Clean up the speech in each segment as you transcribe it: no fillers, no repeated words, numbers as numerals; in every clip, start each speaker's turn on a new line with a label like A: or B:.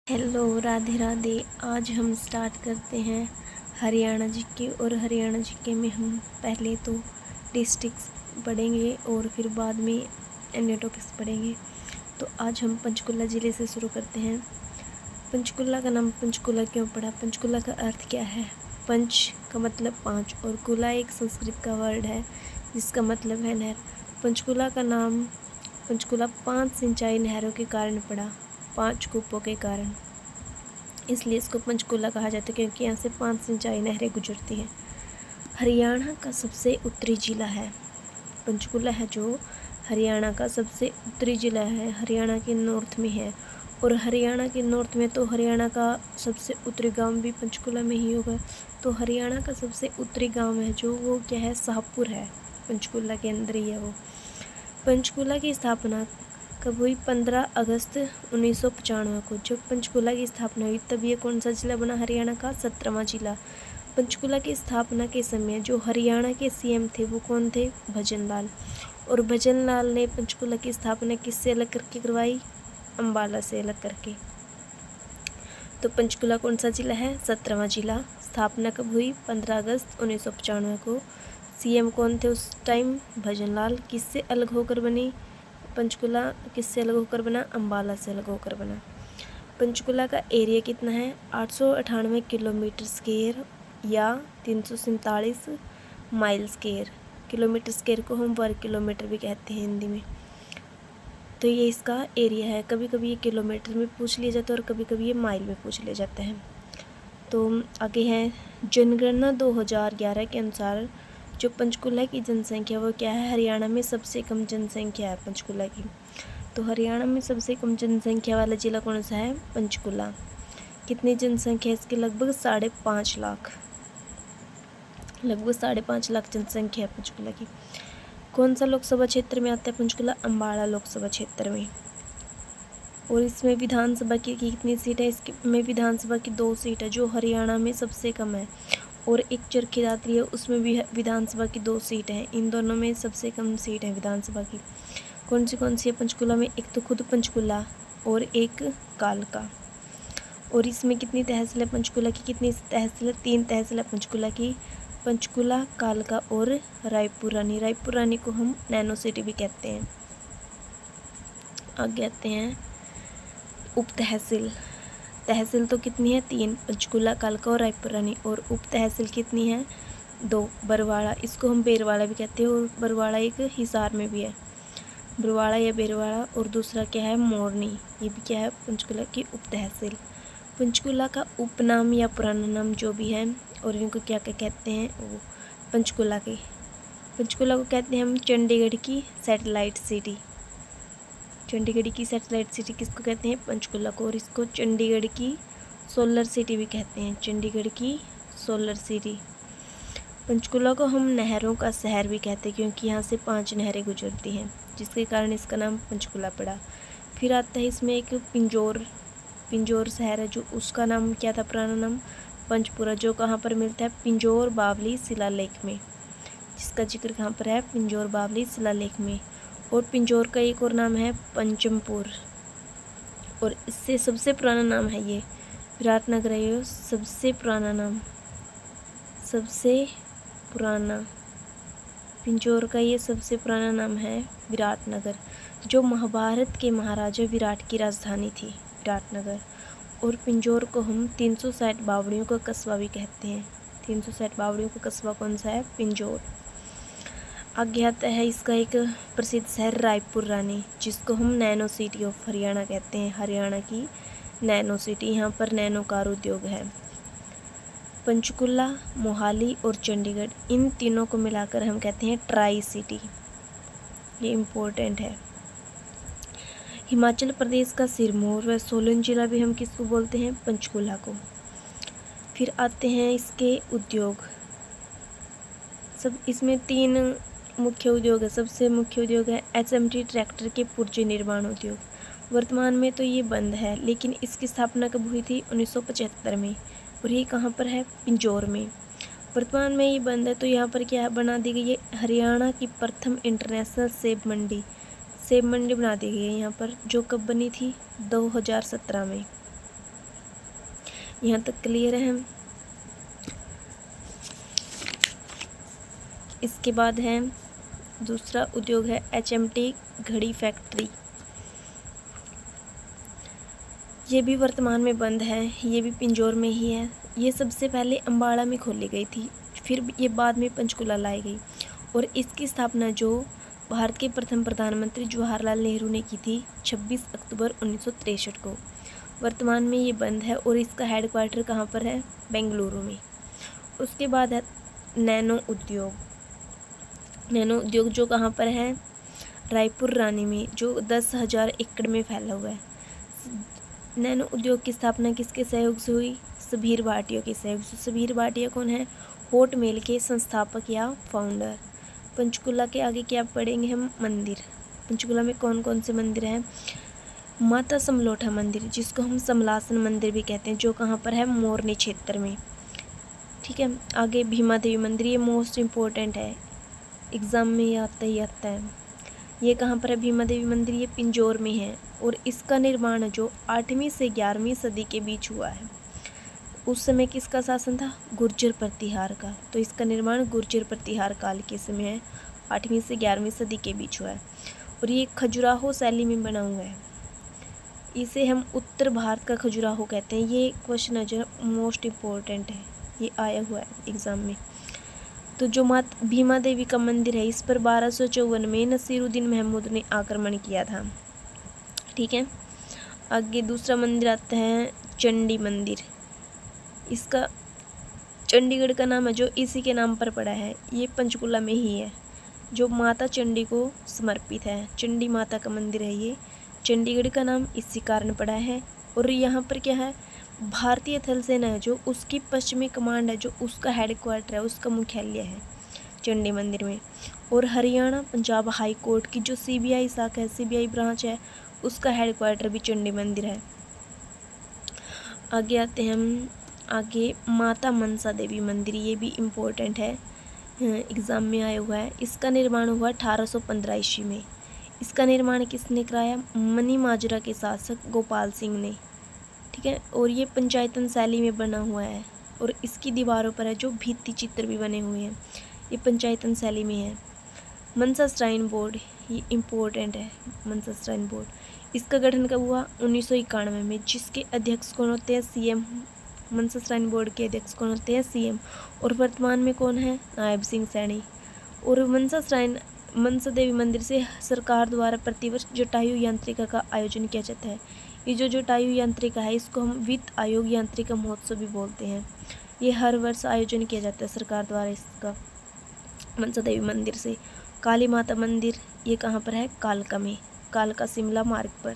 A: Hello, Radhe Radhe. आज हम start करते हैं हरियाणा जीके। और हरियाणा जीके में हम पहले तो डिस्ट्रिक्ट्स पढ़ेंगे और फिर बाद में अन्य टॉपिक्स पढ़ेंगे। तो आज हम पंचकुला ज़िले से शुरू करते हैं। पंचकुला का नाम पंचकुला क्यों पड़ा? पंचकुला का अर्थ क्या है? पंच का मतलब पाँच और कुला एक संस्कृत का वर्ड है जिसका मतलब है नहर। पंचकुला का नाम पंचकुला 5 सिंचाई नहरों के कारण पड़ा, 5 कूपों के कारण, इसलिए इसको पंचकुला कहा जाता है क्योंकि यहाँ से 5 सिंचाई नहरें गुजरती हैं। हरियाणा का सबसे उत्तरी ज़िला है पंचकुला, है जो हरियाणा का सबसे उत्तरी ज़िला है, हरियाणा के नॉर्थ में है। और हरियाणा के नॉर्थ में तो हरियाणा का सबसे उत्तरी गांव भी पंचकुला में ही होगा। तो हरियाणा का सबसे उत्तरी गांव है जो वो क्या है, शाहपुर है, पंचकुला के अंदर ही है वो। पंचकुला की स्थापना कब हुई? 15 अगस्त 1995 को। जब पंचकुला की स्थापना हुई तब ये कौन सा जिला बना? हरियाणा का 17वां जिला। पंचकुला की स्थापना के समय जो हरियाणा के सीएम थे वो कौन थे? भजन लाल। और भजन लाल ने पंचकुला की स्थापना किससे अलग करके करवाई? अम्बाला से अलग करके। तो पंचकुला कौन सा जिला है? 17वां जिला। स्थापना कब हुई? 15 अगस्त 1995 को। सीएम कौन थे उस टाइम? भजन लाल। किससे अलग होकर बनी पंचकुला? किससे अलग होकर बना? अम्बाला से अलग होकर बना। पंचकुला का एरिया कितना है? 898 किलोमीटर स्क्वायर या 347 माइल स्क्वायर। किलोमीटर स्क्वायर को हम वर्ग किलोमीटर भी कहते हैं हिंदी में। तो ये इसका एरिया है। कभी कभी ये किलोमीटर में पूछ लिया जाता है और कभी कभी ये माइल में पूछ लिया जाता है। तो आगे है जनगणना 2011 के अनुसार जो पंचकुला की जनसंख्या वो क्या है? हरियाणा में सबसे कम जनसंख्या है पंचकुला की। तो हरियाणा में सबसे कम जनसंख्या वाला जिला कौन सा है? पंचकुला। कितनी जनसंख्या है इसकी? लगभग 5.5 लाख। लगभग 5.5 लाख जनसंख्या है पंचकुला की। कौन सा लोकसभा क्षेत्र में आता है पंचकुला? अम्बाला लोकसभा क्षेत्र में। और इसमें विधानसभा की कितनी सीट है? इसमें विधानसभा की 2 सीट है जो हरियाणा में सबसे कम है। और एक चरखी दादरी है उसमें भी विधानसभा की 2 सीट हैं। इन दोनों में सबसे कम सीट है विधानसभा की। कौन सी है पंचकुला में? एक तो खुद पंचकुला और एक कालका। और इसमें कितनी तहसील है पंचकुला की? कितनी तहसील है? 3 तहसील है पंचकुला की, पंचकुला, कालका और रायपुर रानी। रायपुर रानी को हम नैनो सिटी भी कहते हैं। आगे आते हैं उप तहसील। तहसील तो कितनी है? 3, पंचकुला, कालका और रायपुर रानी। और उप तहसील कितनी है? 2, बरवाड़ा। इसको हम बेरवाड़ा भी कहते हैं और बरवाड़ा एक हिसार में भी है, बरवाड़ा या बेरवाड़ा। और दूसरा क्या है? मोरनी। ये भी क्या है? पंचकुला की उप तहसील। पंचकुला का उपनाम या पुराना नाम जो भी है और इनको क्या क्या कहते हैं वो पंचकुला के। पंचकुला को कहते हैं हम चंडीगढ़ की सैटेलाइट सिटी। चंडीगढ़ की सैटेलाइट सिटी किसको कहते हैं? पंचकुला को। और इसको चंडीगढ़ की सोलर सिटी भी कहते हैं, चंडीगढ़ की सोलर सिटी। पंचकुला को हम नहरों का शहर भी कहते हैं क्योंकि यहाँ से 5 नहरें गुजरती हैं जिसके कारण इसका नाम पंचकुला पड़ा। फिर आता है इसमें एक पिंजौर शहर है जो उसका नाम क्या था? पुराना नाम पंचपुरा, जो कहाँ पर मिलता है? पिंजौर बावली शिलालेख में, जिसका जिक्र कहाँ पर है? पिंजौर बावली शिलालेख में। और पिंजौर का एक और नाम है पंचमपुर। और इससे सबसे पुराना नाम है ये विराटनगर है। ये सबसे पुराना नाम, सबसे पुराना पिंजौर का ये सबसे पुराना नाम है विराटनगर, जो महाभारत के महाराजा विराट की राजधानी थी, विराटनगर। और पिंजौर को हम 360 बावड़ियों का कस्बा भी कहते हैं। 360 बावड़ियों का कस्बा कौन सा है? पिंजौर। आगे आता है इसका एक प्रसिद्ध शहर रायपुर रानी, जिसको हम नैनो सिटी ऑफ हरियाणा कहते हैं। हरियाणा की नैनो सिटी, यहाँ पर नैनो कार उद्योग है। पंचकुला, मोहाली और चंडीगढ़, इन तीनों को मिलाकर हम कहते हैं ट्राई सिटी। ये इम्पोर्टेंट है। हिमाचल प्रदेश का सिरमौर व सोलन जिला भी हम किसको बोलते हैं? पंचकुला को। फिर आते हैं इसके उद्योग। सब इसमें 3 मुख्य उद्योग है। सबसे मुख्य उद्योग है एचएमटी ट्रैक्टर के पुर्जे निर्माण उद्योग। वर्तमान में तो ये बंद है, लेकिन इसकी स्थापना कब हुई थी? 1975 में। और ये कहाँ पर है? पिंजौर में। वर्तमान में ये बंद है। तो यहाँ पर क्या बना दी गई है? हरियाणा की प्रथम इंटरनेशनल सेब मंडी, सेब मंडी बना दी गई है यहाँ पर, जो कब बनी थी? 2017 में। यहाँ तक क्लियर है। इसके बाद है दूसरा उद्योग है HMT घड़ी फैक्ट्री। ये भी वर्तमान में बंद है, ये भी पिंजौर में ही है। ये सबसे पहले अम्बाड़ा में खोली गई थी, फिर ये बाद में पंचकुला लाई गई और इसकी स्थापना जो भारत के प्रथम प्रधानमंत्री जवाहरलाल नेहरू ने की थी 26 अक्टूबर 1963 को। वर्तमान में ये बंद है और इसका हेडक्वार्टर कहाँ पर है? बेंगलुरु में। उसके बाद है नैनो उद्योग। नैनो उद्योग जो कहाँ पर है? रायपुर रानी में, जो 10,000 एकड़ में फैला हुआ है। नैनो उद्योग की स्थापना किसके सहयोग से हुई? सुधीर भाटिया के सहयोग से। सुधीर भाटिया कौन है? होट मेल के संस्थापक या फाउंडर। पंचकुला के आगे क्या पढ़ेंगे हम? मंदिर। पंचकुला में कौन कौन से मंदिर हैं? माता समलोठा मंदिर, जिसको हम समलासन मंदिर भी कहते हैं, जो कहाँ पर है? मोरनी क्षेत्र में। ठीक है। आगे भीमा देवी मंदिर, ये मोस्ट इम्पोर्टेंट है, एग्ज़ाम में आता ही आता है। ये कहाँ पर है भीमा देवी मंदिर? ये पिंजौर में है और इसका निर्माण जो 8वीं से 11वीं सदी के बीच हुआ है। उस समय किसका शासन था? गुर्जर प्रतिहार का। तो इसका निर्माण गुर्जर प्रतिहार काल के समय है, 8वीं से 11वीं सदी के बीच हुआ है और ये खजुराहो शैली में बना हुआ है। इसे हम उत्तर भारत का खजुराहो कहते हैं। ये क्वेश्चन है जो मोस्ट इम्पोर्टेंट है, ये आया हुआ है एग्ज़ाम में। तो जो माता भीमा देवी का मंदिर है, इस पर 1254 में नसीरुद्दीन महमूद ने आक्रमण किया था। ठीक है। आगे दूसरा मंदिर आता है चंडी मंदिर। इसका चंडीगढ़ का नाम है जो इसी के नाम पर पड़ा है। ये पंचकुला में ही है, जो माता चंडी को समर्पित है। चंडी माता का मंदिर है ये। चंडीगढ़ का नाम इसी कारण पड़ा है। और यहाँ पर क्या है? भारतीय थल सेना है जो उसकी पश्चिमी कमांड है, जो उसका हेडक्वार्टर है, उसका मुख्यालय है चंडी मंदिर में। और हरियाणा पंजाब हाई कोर्ट की जो CBI शाखा है, CBI ब्रांच है, उसका हेडक्वार्टर भी चंडी मंदिर है। आगे आते हैं हम, आगे माता मनसा देवी मंदिर, ये भी इम्पोर्टेंट है, एग्ज़ाम में आया हुआ है। इसका निर्माण हुआ 1815 ईस्वी में। इसका निर्माण किसने कराया? मनी माजरा के शासक गोपाल सिंह ने। ठीक है। और ये पंचायतन शैली में बना हुआ है और इसकी दीवारों पर है जो भित्ति चित्र भी बने हुए हैं, ये पंचायतन शैली में है। मनसा श्राइन बोर्ड, ये इम्पोर्टेंट है, मनसा श्राइन बोर्ड। इसका गठन कब हुआ? 1991 में, जिसके अध्यक्ष कौन होते हैं? CM। मनसा श्राइन बोर्ड के अध्यक्ष कौन होते हैं? CM। और वर्तमान में कौन है? नायब सिंह सैनी। और मनसा देवी मंदिर से सरकार द्वारा प्रतिवर्ष जटायु यांत्रिका का आयोजन किया जाता है। ये जो जटायु यांत्रिका है, इसको हम वित्त आयोग यांत्रिका महोत्सव भी बोलते हैं। ये हर वर्ष आयोजन किया जाता है सरकार द्वारा इसका, मनसा देवी मंदिर से। काली माता मंदिर, ये कहाँ पर है? कालका में, कालका शिमला मार्ग पर।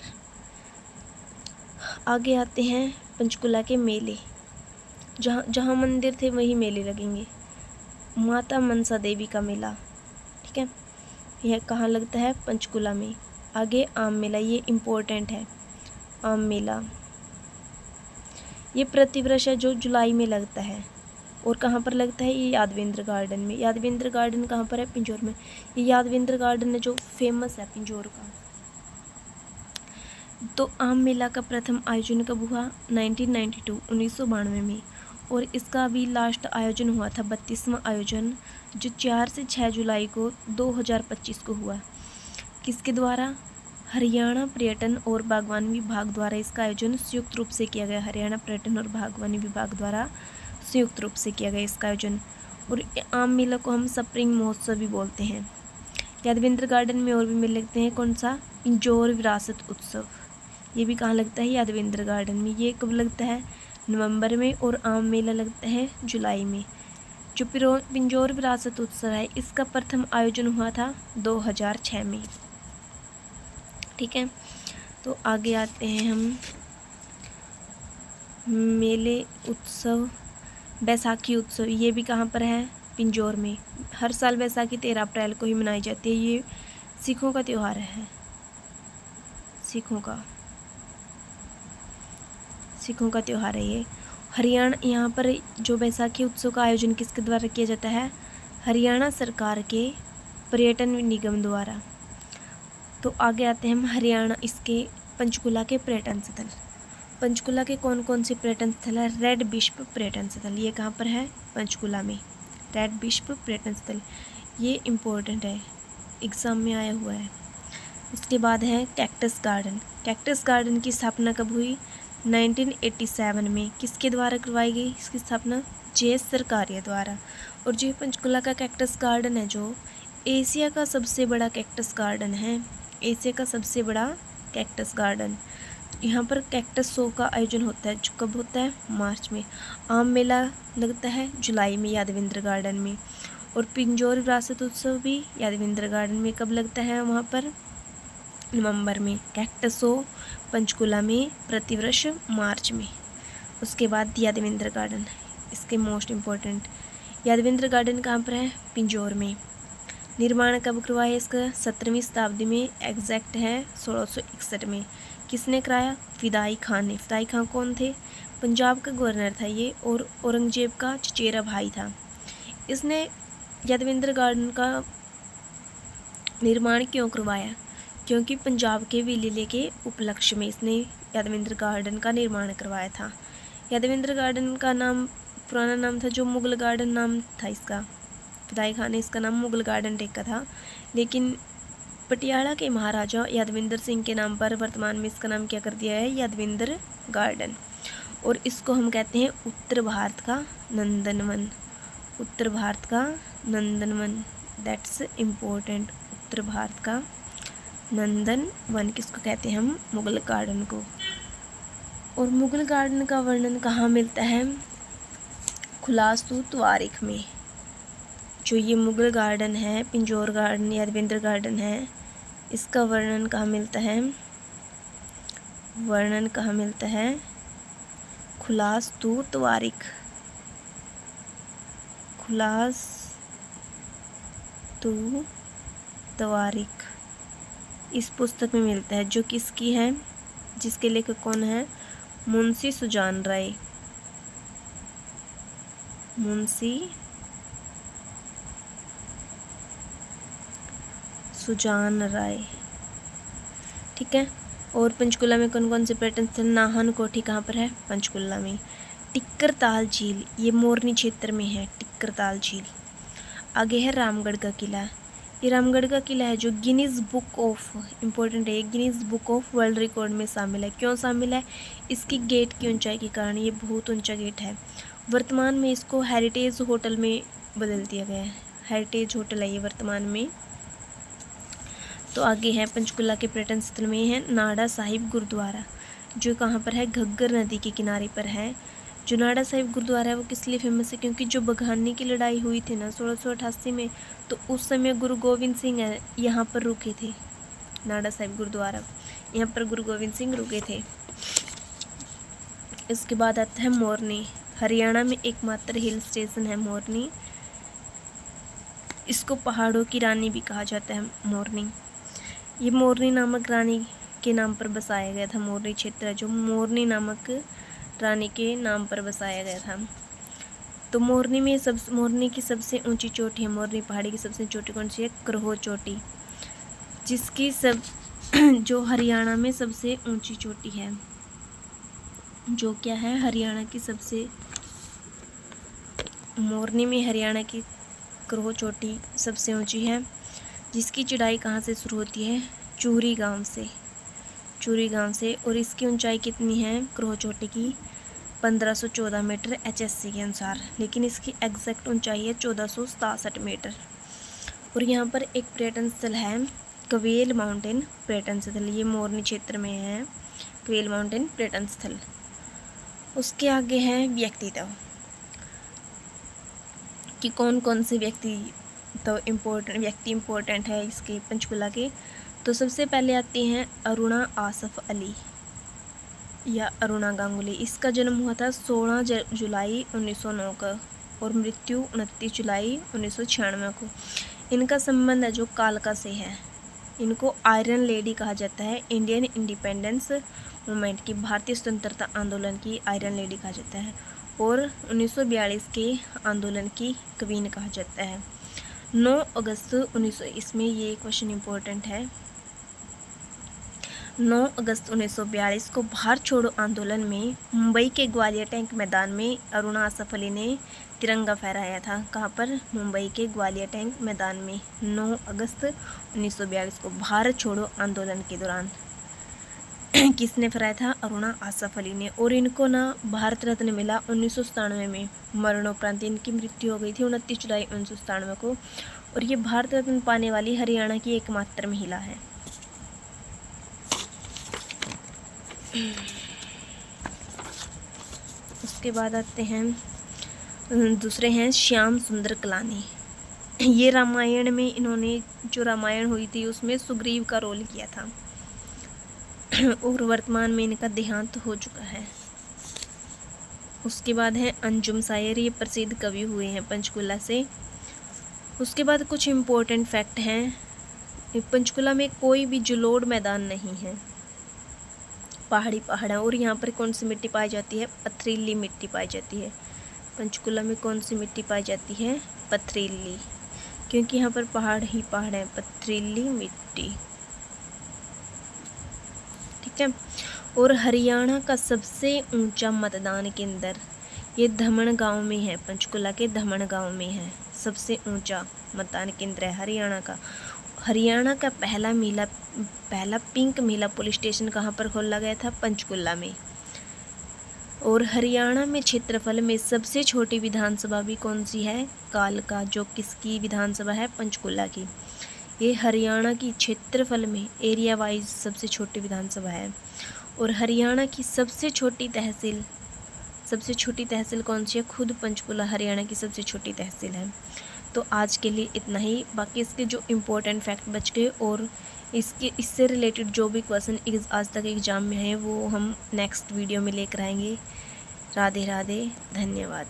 A: आगे आते हैं पंचकुला के मेले। जहाँ जहाँ मंदिर थे वहीं मेले लगेंगे। माता मनसा देवी का मेला, ठीक है, यह कहाँ लगता है? पंचकुला में। आगे आम मेला, ये इम्पोर्टेंट है, आम मेला। ये प्रतिवर्ष है जो जुलाई में लगता है और कहाँ पर लगता है? ये यादवेंद्र गार्डन में। यादवेंद्र गार्डन कहाँ पर है? पिंजौर में। ये यादवेंद्र गार्डन है जो फेमस है पिंजौर का। तो आम मेला का प्रथम आयोजन कब हुआ? 1992 में और इसका अभी लास्ट आयोजन हुआ था 32वां आयोजन, जो 4 से 6 जुलाई को 2025 को हुआ। किसके द्वारा? हरियाणा पर्यटन और बागवानी विभाग द्वारा इसका आयोजन संयुक्त रूप से किया गया। हरियाणा पर्यटन और बागवानी विभाग द्वारा संयुक्त रूप से किया गया इसका आयोजन। और आम मेला को हम स्प्रिंग महोत्सव भी बोलते हैं। यादवेंद्र गार्डन में और भी मेले लगते हैं, कौन सा? पिंजौर विरासत उत्सव, ये भी कहाँ लगता है? यादवेंद्र गार्डन में। ये कब लगता है? नवंबर में। और आम मेला लगता है जुलाई में। जो पिंजौर विरासत उत्सव है, इसका प्रथम आयोजन हुआ था 2006 में। ठीक है। तो आगे आते हैं हम, मेले उत्सव, बैसाखी उत्सव, ये भी कहाँ पर है? पिंजौर में। हर साल बैसाखी 13 अप्रैल को ही मनाई जाती है। ये सिखों का त्यौहार है, सिखों का त्यौहार है ये। हरियाणा, यहाँ पर जो बैसाखी उत्सव का आयोजन किसके द्वारा किया जाता है? हरियाणा सरकार के पर्यटन निगम द्वारा। तो आगे आते हैं हम हरियाणा, इसके पंचकुला के पर्यटन स्थल। पंचकुला के कौन कौन से पर्यटन स्थल है? रेड बिशप पर्यटन स्थल, ये कहाँ पर है? पंचकुला में, रेड बिशप पर्यटन स्थल, ये इम्पोर्टेंट है, एग्ज़ाम में आया हुआ है। उसके बाद है कैक्टस गार्डन। कैक्टस गार्डन की स्थापना कब हुई? 1987 में। किसके द्वारा करवाई गई इसकी स्थापना? जे.एस. सरकारिया द्वारा। और जो पंचकुला का कैक्टस गार्डन है, जो एशिया का सबसे बड़ा कैक्टस गार्डन है, एशिया का सबसे बड़ा कैक्टस गार्डन। यहाँ पर कैक्टस शो का आयोजन होता है, जो कब होता है? मार्च में। आम मेला लगता है जुलाई में यादवेंद्र गार्डन में। और पिंजौर विरासत उत्सव भी यादवेंद्र गार्डन में कब लगता है? वहाँ पर नवंबर में। कैक्टस शो पंचकुला में प्रतिवर्ष मार्च में। उसके बाद यादवेंद्र गार्डन, इसके मोस्ट इम्पोर्टेंट, यादवेंद्र गार्डन कहाँ पर है? पिंजौर में। निर्माण कब करवाया इसका? 17वीं शताब्दी में, एग्जैक्ट है 1661 में। किसने कराया? फिदाई खान ने। फिदाई खान कौन थे? पंजाब का गवर्नर था ये, और औरंगजेब का चचेरा भाई था। इसने यादवेंद्र गार्डन का निर्माण क्यों करवाया? क्योंकि पंजाब के विलीले के उपलक्ष्य में इसने यादवेंद्र गार्डन का निर्माण करवाया था। यादवेंद्र गार्डन का नाम, पुराना नाम था जो मुगल गार्डन नाम था इसका। फिदाई खान ने इसका नाम मुगल गार्डन रखा था, लेकिन पटियाला के महाराजा यादविंदर सिंह के नाम पर वर्तमान में इसका नाम क्या कर दिया है? यादविंदर गार्डन। और इसको हम कहते हैं उत्तर भारत का नंदनवन। उत्तर भारत का नंदनवन, दैट्स इम्पोर्टेंट। उत्तर भारत का नंदनवन किसको कहते हैं हम? मुगल गार्डन को। और मुगल गार्डन का वर्णन कहाँ मिलता है? खुलासू तवारीख में। जो ये मुगल गार्डन है, पिंजौर गार्डन, यादवेंद्र गार्डन है, इसका वर्णन कहाँ मिलता है? वर्णन कहाँ मिलता है? खुलासतू तवारीख, खुलासतू तवारीख इस पुस्तक में मिलता है, जो किसकी है? जिसके लेखक कौन है? मुंशी सुजान राय। मुंशी सुजान राय, ठीक है। और पंचकुला में कौन कौन से पर्यटन स्थल? नाहन कोठी कहाँ पर है? पंचकुला में। टिक्करताल झील, ये मोरनी क्षेत्र में है, टिक्करताल झील। आगे है रामगढ़ का किला। ये रामगढ़ का किला है जो गिनीज बुक ऑफ, इम्पोर्टेंट है, Guinness book of world record में शामिल है। क्यों शामिल है? इसकी गेट की ऊंचाई के कारण। ये बहुत ऊंचा गेट है। वर्तमान में इसको हेरिटेज होटल में बदल दिया गया है, हेरिटेज होटल है ये वर्तमान में। तो आगे है पंचकुला के पर्यटन स्थल में है नाड़ा साहिब गुरुद्वारा, जो कहाँ पर है? घग्गर नदी के किनारे पर है। जो नाड़ा साहिब गुरुद्वारा है वो किस लिए फेमस है? क्योंकि जो बघानी की लड़ाई हुई थी ना 1688 में, तो उस समय गुरु गोविंद सिंह यहाँ पर रुके थे। नाड़ा साहिब गुरुद्वारा, यहाँ पर गुरु गोविंद सिंह रुके थे। इसके बाद आता है मोरनी। हरियाणा में एकमात्र हिल स्टेशन है मोरनी। इसको पहाड़ों की रानी भी कहा जाता है, मोरनी। ये मोरनी नामक रानी के नाम पर बसाया गया था। मोरनी क्षेत्र है जो मोरनी नामक रानी के नाम पर बसाया गया था। तो मोरनी में मोरनी की सबसे ऊंची चोटी है, मोरनी पहाड़ी की सबसे चोटी कौन सी है? करहो चोटी, जिसकी जो हरियाणा में सबसे ऊंची चोटी है। जो क्या है? हरियाणा की सबसे, मोरनी में हरियाणा की करहो चोटी सबसे ऊंची है, जिसकी चढ़ाई कहाँ से शुरू होती है? चूरी गांव से, चूरी गांव से। और इसकी ऊंचाई कितनी है करहो चोटी की? 1514 मीटर HSC के अनुसार, लेकिन इसकी एग्जैक्ट ऊंचाई है 1467 मीटर। और यहाँ पर एक पर्यटन स्थल है कवेल माउंटेन पर्यटन स्थल, ये मोरनी क्षेत्र में है कवेल माउंटेन पर्यटन स्थल। उसके आगे है व्यक्तित्व, कि कौन कौन से व्यक्ति इम्पोर्टेंट है इसके पंचकुला के। तो सबसे पहले आती हैं अरुणा आसफ अली या अरुणा गांगुली। इसका जन्म हुआ था 16 जुलाई 1909 को और मृत्यु 29 जुलाई 1996 को। इनका संबंध है जो कालका से है। इनको आयरन लेडी कहा जाता है। इंडियन इंडिपेंडेंस मूवमेंट की, भारतीय स्वतंत्रता आंदोलन की आयरन लेडी कहा जाता है। और 1942 के आंदोलन की क्वीन कहा जाता है। 9 अगस्त 1900, इसमें ये क्वेश्चन इम्पोर्टेंट है। 9 अगस्त 1942 को भारत छोड़ो आंदोलन में मुंबई के ग्वालियर टैंक मैदान में अरुणा आसफ अली ने तिरंगा फहराया था। कहाँ पर? मुंबई के ग्वालियर टैंक मैदान में 9 अगस्त 1942 को भारत छोड़ो आंदोलन के दौरान किसने फहराया था? अरुणा आसफ अली ने। और इनको ना भारत रत्न मिला 1997 में। मरणोपरांत इनकी मृत्यु हो गई थी 29 जुलाई 1997 को। और ये भारत रत्न पाने वाली हरियाणा की एकमात्र महिला है। उसके बाद आते हैं दूसरे हैं श्याम सुंदर कलानी। ये रामायण में इन्होंने जो रामायण हुई थी उसमें सुग्रीव का रोल किया था और वर्तमान में इनका देहांत हो चुका है। उसके बाद है अंजुम शायर, ये प्रसिद्ध कवि हुए हैं पंचकुला से। उसके बाद कुछ इम्पोर्टेंट फैक्ट हैं। पंचकुला में कोई भी जलोढ़ मैदान नहीं है, पहाड़ है। और यहाँ पर कौन सी मिट्टी पाई जाती है? पथरीली मिट्टी पाई जाती है। पंचकुला में कौन सी मिट्टी पाई जाती है? पथरीली, क्योंकि यहाँ पर पहाड़ ही पहाड़ है, पथरीली मिट्टी। ठीक है। और हरियाणा का सबसे ऊंचा मतदान केंद्र ये धमन गांव में है। पंचकुला के धमन गांव में है सबसे ऊंचा मतदान केंद्र है हरियाणा का। हरियाणा का पहला पिंक मेला पुलिस स्टेशन कहाँ पर खोला गया था? पंचकुला में। और हरियाणा में क्षेत्रफल में सबसे छोटी विधानसभा भी कौन सी है? कालका, जो किसकी विधानसभा है? पंचकुला की। ये हरियाणा की क्षेत्रफल में एरिया वाइज सबसे छोटी विधानसभा है। और हरियाणा की सबसे छोटी तहसील कौन सी है? खुद पंचकुला हरियाणा की सबसे छोटी तहसील है। तो आज के लिए इतना ही। बाकी इसके जो इम्पोर्टेंट फैक्ट बच गए और इससे रिलेटेड जो भी क्वेश्चन आज तक एग्ज़ाम में है वो हम नेक्स्ट वीडियो में लेकर आएंगे। राधे राधे, धन्यवाद।